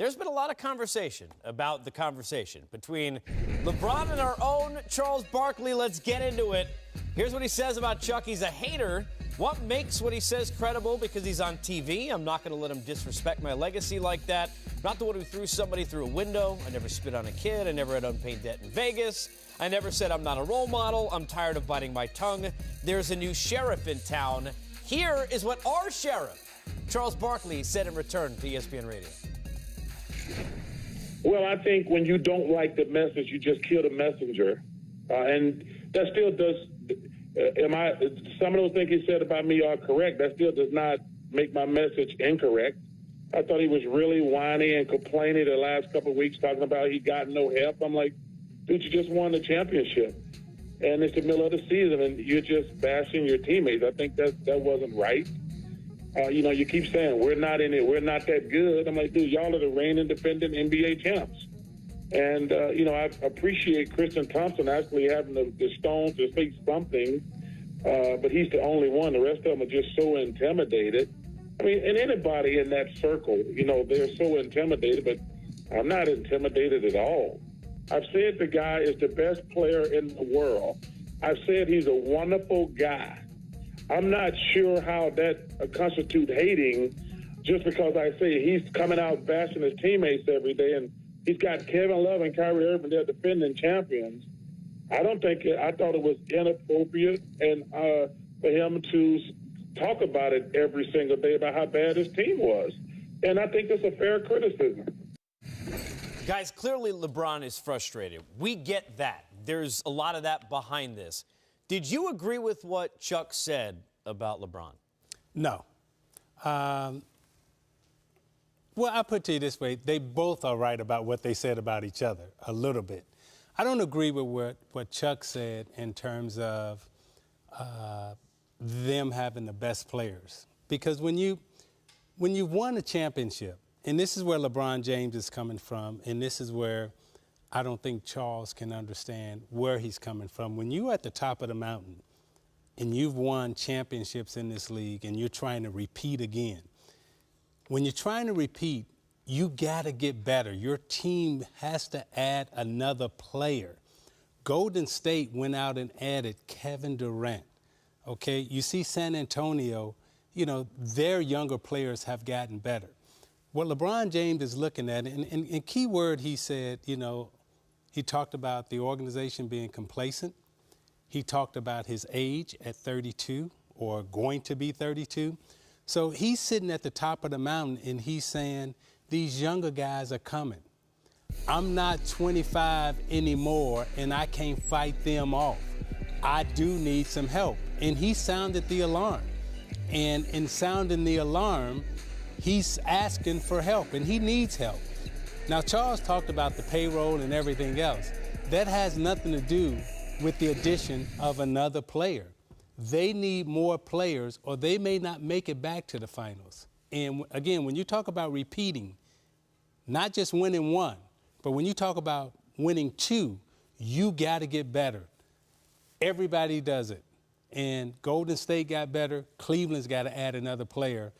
There's been a lot of conversation about the conversation between LeBron and our own Charles Barkley. Let's get into it. Here's what he says about Chuck. He's a hater. What makes what he says credible? Because he's on TV. I'm not going to let him disrespect my legacy like that. I'm not the one who threw somebody through a window. I never spit on a kid. I never had unpaid debt in Vegas. I never said I'm not a role model. I'm tired of biting my tongue. There's a new sheriff in town. Here is what our sheriff, Charles Barkley, said in return to ESPN Radio. Well, I think when you don't like the message, you just kill the messenger. And that still does, some of those things he said about me are correct. That still does not make my message incorrect. I thought he was really whiny and complaining the last couple of weeks, talking about he got no help. I'm like, dude, you just won the championship. And it's the middle of the season, and you're just bashing your teammates. I think that wasn't right. You keep saying, we're not in it, we're not that good. I'm like, dude, y'all are the reigning defending NBA champs. And, I appreciate Christian Thompson actually having the stones to say something, but he's the only one. The rest of them are just so intimidated. I mean, and anybody in that circle, they're so intimidated, but I'm not intimidated at all. I've said the guy is the best player in the world. I've said he's a wonderful guy. I'm not sure how that constitutes hating just because I say he's coming out bashing his teammates every day and he's got Kevin Love and Kyrie Irving, they're defending champions. I thought it was inappropriate and for him to talk about it every single day about how bad his team was. And I think that's a fair criticism. Guys, clearly LeBron is frustrated. We get that. There's a lot of that behind this. Did you agree with what Chuck said about LeBron? No. Well, I'll put it to you this way. They both are right about what they said about each other, a little bit. I don't agree with what Chuck said in terms of them having the best players. Because when you won a championship, and this is where LeBron James is coming from, and this is where I don't think Charles can understand where he's coming from. When you're at the top of the mountain and you've won championships in this league and you're trying to repeat again, when you're trying to repeat, you got to get better. Your team has to add another player. Golden State went out and added Kevin Durant. Okay, you see San Antonio, their younger players have gotten better. What LeBron James is looking at, and key word he said, he talked about the organization being complacent. He talked about his age at 32 or going to be 32. So he's sitting at the top of the mountain and he's saying, these younger guys are coming. I'm not 25 anymore and I can't fight them off. I do need some help. And he sounded the alarm. And in sounding the alarm, he's asking for help, and he needs help. Now, Charles talked about the payroll and everything else. That has nothing to do with the addition of another player. They need more players, or they may not make it back to the finals. And again, when you talk about repeating, not just winning one, but when you talk about winning two, you got to get better. Everybody does it. And Golden State got better. Cleveland's got to add another player.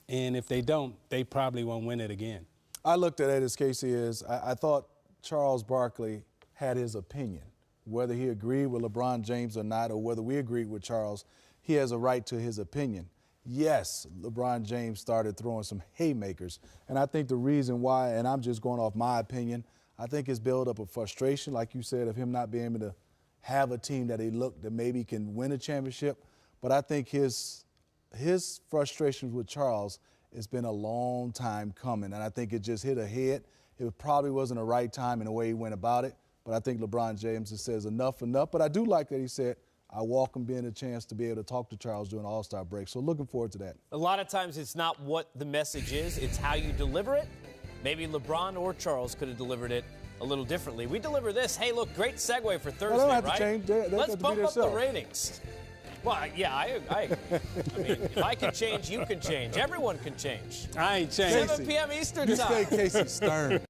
And if they don't, they probably won't win it again. I looked at it as Casey is. I thought Charles Barkley had his opinion. Whether he agreed with LeBron James or not, or whether we agreed with Charles, he has a right to his opinion. Yes, LeBron James started throwing some haymakers. And I think the reason why, and I'm just going off my opinion, I think it's built up of frustration, like you said, of him not being able to have a team that that maybe can win a championship. But I think his frustrations with Charles, it's been a long time coming, and I think it just hit a head. It probably wasn't the right time in the way he went about it, but I think LeBron James just says enough. But I do like that he said, I welcome being a chance to be able to talk to Charles during the All-Star break, so looking forward to that. A lot of times it's not what the message is, it's how you deliver it. Maybe LeBron or Charles could have delivered it a little differently. We deliver this. Hey, look, great segue for Thursday, well, right? Change. Let's bump up the ratings. Well, yeah, I agree. I mean, if I can change, you can change. Everyone can change. I ain't changing. 7 p.m. Eastern time. You stay Casey Stern.